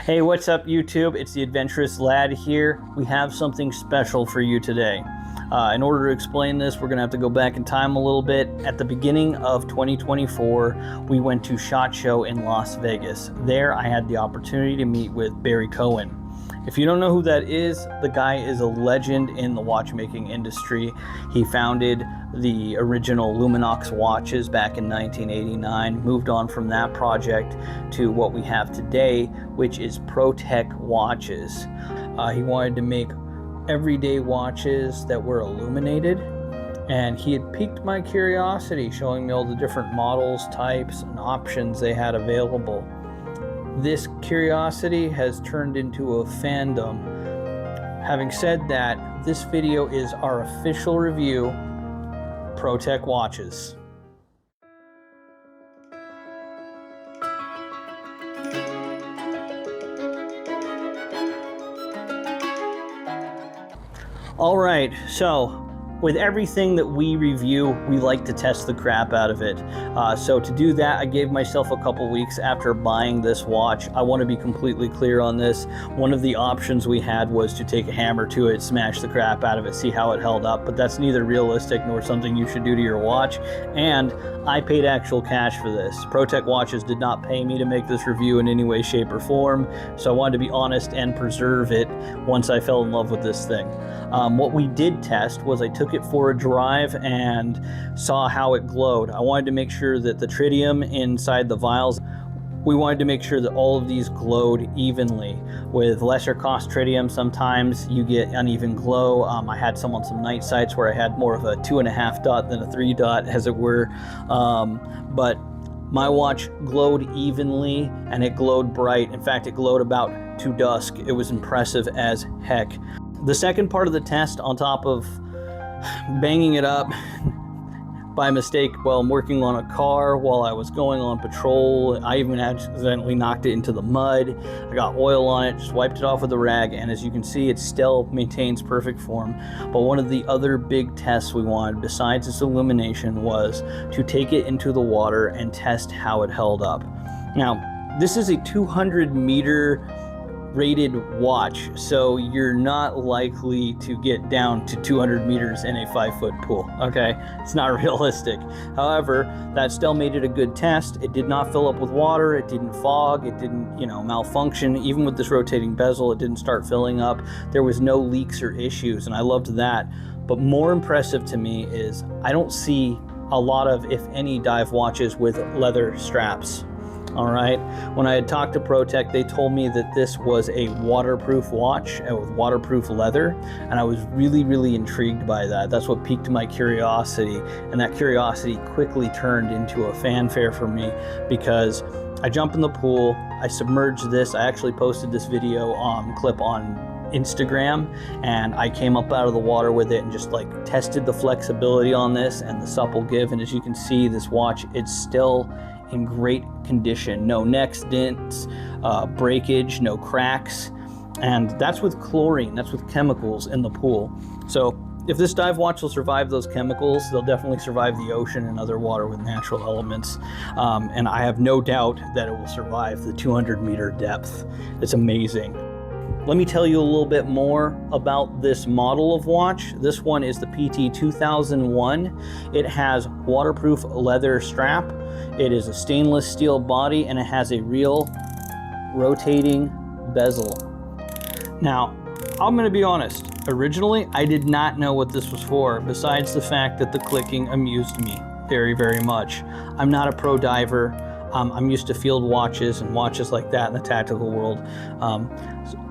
Hey, what's up YouTube? It's the Adventurous Lad here. We have something special for you today. In order to explain this, we're going to have to go back in time a little bit. At the beginning of 2024, we went to SHOT Show in Las Vegas. There, I had the opportunity to meet with Barry Cohen. If you don't know who that is, the guy is a legend in the watchmaking industry. He founded the original Luminox watches back in 1989, moved on from that project to what we have today, which is Protek watches. He wanted to make everyday watches that were illuminated, and he had piqued my curiosity, showing me all the different models, types, and options they had available. This curiosity has turned into a fandom. Having said that, this video is our official review, Protek watches. All right, so with everything that we review, we like to test the crap out of it. So to do that, I gave myself a couple weeks after buying this watch. I want to be completely clear on this. One of the options we had was to take a hammer to it, smash the crap out of it, see how it held up, but that's neither realistic nor something you should do to your watch. And I paid actual cash for this. Protek watches did not pay me to make this review in any way, shape, or form, so I wanted to be honest and preserve it once I fell in love with this thing. What we did test was I took it for a drive and saw how it glowed. I wanted to make sure that the tritium inside the vials, we wanted to make sure that all of these glowed evenly. With lesser cost tritium, sometimes you get uneven glow. I had some on some night sights where I had more of a 2.5 dot than a 3 dot, as it were. But my watch glowed evenly and it glowed bright. In fact, it glowed about to dusk. It was impressive as heck. The second part of the test, on top of banging it up by mistake while I'm working on a car while I was going on patrol, I even accidentally knocked it into the mud. I got oil on it, just wiped it off with a rag, and as you can see, it still maintains perfect form. But one of the other big tests we wanted, besides its illumination, was to take it into the water and test how it held up. Now, this is a 200-meter rated watch, so you're not likely to get down to 200 meters in a 5-foot pool. Okay, it's not realistic. However, that still made it a good test. It did not fill up with water, it didn't fog, it didn't, malfunction. Even with this rotating bezel, it didn't start filling up. There was no leaks or issues, and I loved that. But more impressive to me is I don't see a lot of, if any, dive watches with leather straps. All right, when I had talked to Protek, they told me that this was a waterproof watch with waterproof leather, and I was really intrigued by that. That's what piqued my curiosity, and that curiosity quickly turned into a fanfare for me, because I jump in the pool, I submerge this. I actually posted this video clip on Instagram, and I came up out of the water with it and just tested the flexibility on this and the supple give, and as you can see, this watch, it's still in great condition. No necks, dents, breakage, no cracks, and that's with chlorine, that's with chemicals in the pool. So if this dive watch will survive those chemicals, they'll definitely survive the ocean and other water with natural elements, and I have no doubt that it will survive the 200-meter depth. It's amazing. Let me tell you a little bit more about this model of watch. This one is the PT 2001. It has waterproof leather strap. It is a stainless steel body, and it has a real rotating bezel. Now, I'm going to be honest. Originally, I did not know what this was for, besides the fact that the clicking amused me very much. I'm not a pro diver. I'm used to field watches and watches like that in the tactical world.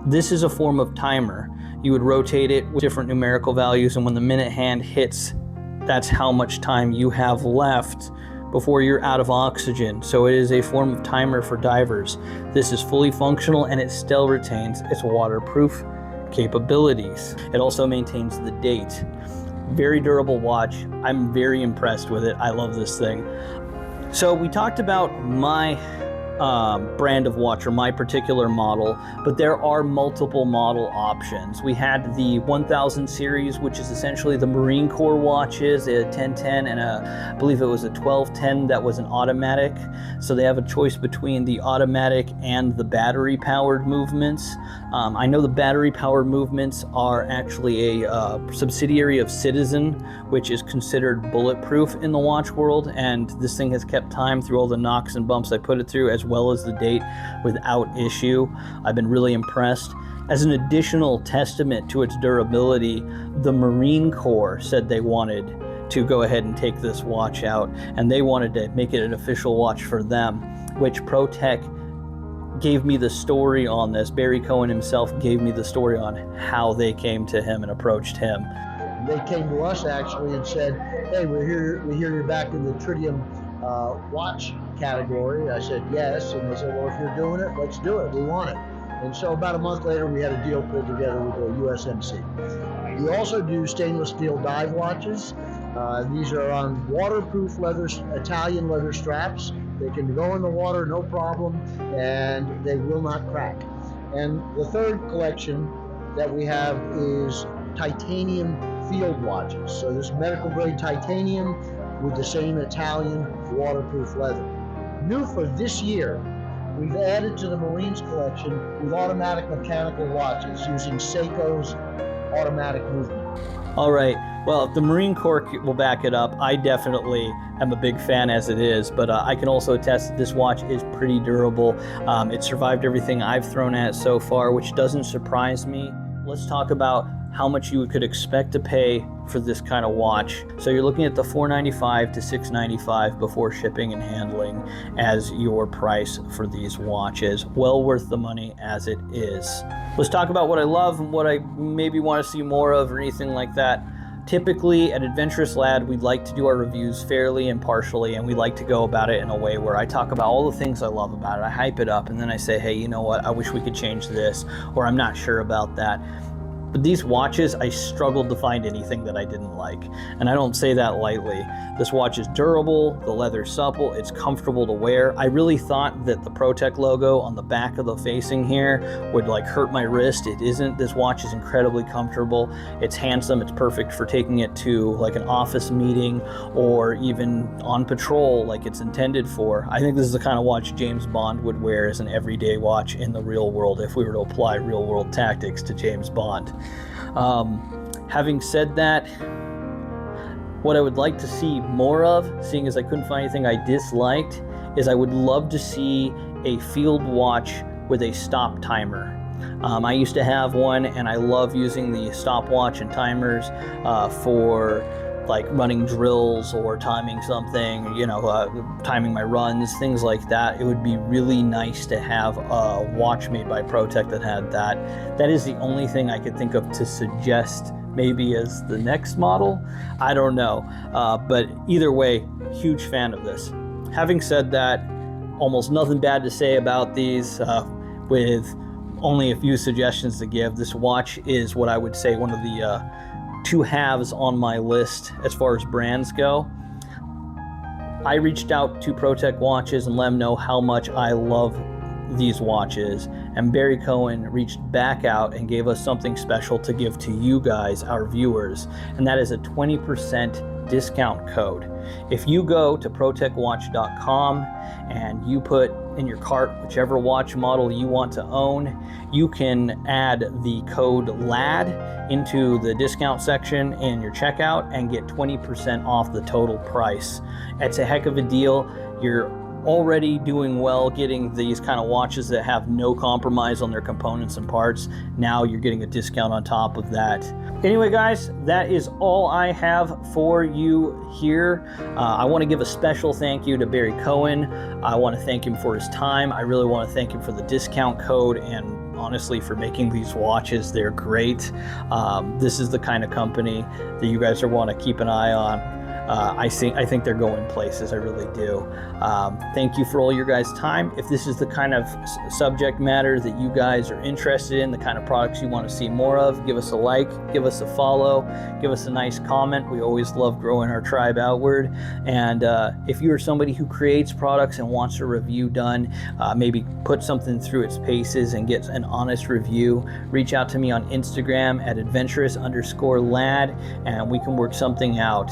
This is a form of timer. You would rotate it with different numerical values, and when the minute hand hits, that's how much time you have left before you're out of oxygen. So it is a form of timer for divers. This is fully functional, and it still retains its waterproof capabilities. It also maintains the date. Very durable watch. I'm very impressed with it. I love this thing. So we talked about my brand of watch, or my particular model, but there are multiple model options. We had the 1000 series, which is essentially the Marine Corps watches, a 1010 and I believe it was a 1210 that was an automatic. So they have a choice between the automatic and the battery powered movements. I know the battery powered movements are actually a subsidiary of Citizen, which is considered bulletproof in the watch world, and this thing has kept time through all the knocks and bumps I put it through, as well as the date, without issue. I've been really impressed. As an additional testament to its durability, the Marine Corps said they wanted to go ahead and take this watch out, and they wanted to make it an official watch for them, which Protek gave me the story on this. Barry Cohen himself gave me the story on how they came to him and approached him. They came to us actually and said, hey, we hear you're back in the tritium watch category. I said yes, and they said, well, if you're doing it, let's do it, we want it. And so about a month later, we had a deal pulled together with the USMC. We also do stainless steel dive watches. These are on waterproof leather, Italian leather straps. They can go in the water, no problem, and they will not crack. And the third collection that we have is titanium field watches. So this medical grade titanium with the same Italian waterproof leather. New for this year, we've added to the Marines collection with automatic mechanical watches using Seiko's automatic movement. All right, well, if the Marine Corps will back it up, I definitely am a big fan as it is, but I can also attest that this watch is pretty durable. It survived everything I've thrown at it so far, which doesn't surprise me. Let's talk about how much you could expect to pay for this kind of watch. So you're looking at the $495 to $695 before shipping and handling as your price for these watches. Well worth the money as it is. Let's talk about what I love and what I maybe want to see more of or anything like that. Typically at Adventurous Lad, we'd like to do our reviews fairly impartially, and we like to go about it in a way where I talk about all the things I love about it. I hype it up, and then I say, hey, you know what? I wish we could change this, or I'm not sure about that. But these watches, I struggled to find anything that I didn't like. And I don't say that lightly. This watch is durable, the leather's supple, it's comfortable to wear. I really thought that the Protek logo on the back of the facing here would like hurt my wrist. It isn't. This watch is incredibly comfortable. It's handsome. It's perfect for taking it to like an office meeting or even on patrol like it's intended for. I think this is the kind of watch James Bond would wear as an everyday watch in the real world if we were to apply real world tactics to James Bond. Having said that, what I would like to see more of, seeing as I couldn't find anything I disliked, is I would love to see a field watch with a stop timer. I used to have one, and I love using the stopwatch and timers for like running drills or timing something, you know, timing my runs, things like that. It would be really nice to have a watch made by Protek that had that. That is the only thing I could think of to suggest maybe as the next model. I don't know, but either way, huge fan of this. Having said that, almost nothing bad to say about these, with only a few suggestions to give. This watch is what I would say one of the two halves on my list as far as brands go. I reached out to Protek watches and let them know how much I love these watches, and Barry Cohen reached back out and gave us something special to give to you guys, our viewers, and that is a 20% discount code. If you go to protekwatch.com and you put in your cart whichever watch model you want to own, you can add the code LAD into the discount section in your checkout and get 20% off the total price. It's a heck of a deal. You're already doing well getting these kind of watches that have no compromise on their components and parts. Now you're getting a discount on top of that. Anyway, guys, that is all I have for you here. I want to give a special thank you to Barry Cohen. I want to thank him for his time. I really want to thank him for the discount code and honestly for making these watches. They're great. This is the kind of company that you guys are want to keep an eye on. I think they're going places. I really do. Thank you for all your guys' time. If this is the kind of subject matter that you guys are interested in, the kind of products you want to see more of, give us a like, give us a follow, give us a nice comment. We always love growing our tribe outward. And if you're somebody who creates products and wants a review done, maybe put something through its paces and get an honest review, reach out to me on Instagram at adventurous_lad, and we can work something out.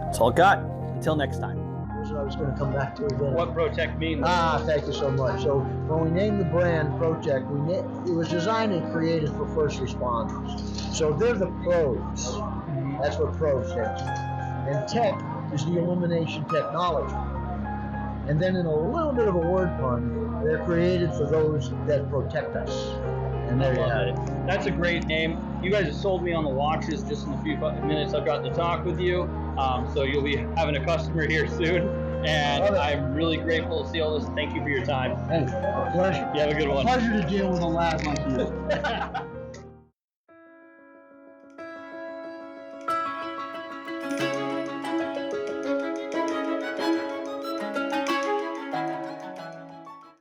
That's all I got. Until next time. Here's what I was going to come back to again. What Protek means. Thank you so much. So when we named the brand Protek, it was designed and created for first responders. So they're the pros. That's what pro stands for. And tech is the illumination technology. And then in a little bit of a word pun, they're created for those that protect us. And there you have it. That's a great name. You guys have sold me on the watches just in the few minutes I've gotten to talk with you. So you'll be having a customer here soon. And I'm really grateful to see all this. Thank you for your time. Hey, a pleasure. You have a good one. Pleasure to deal with a lad like you.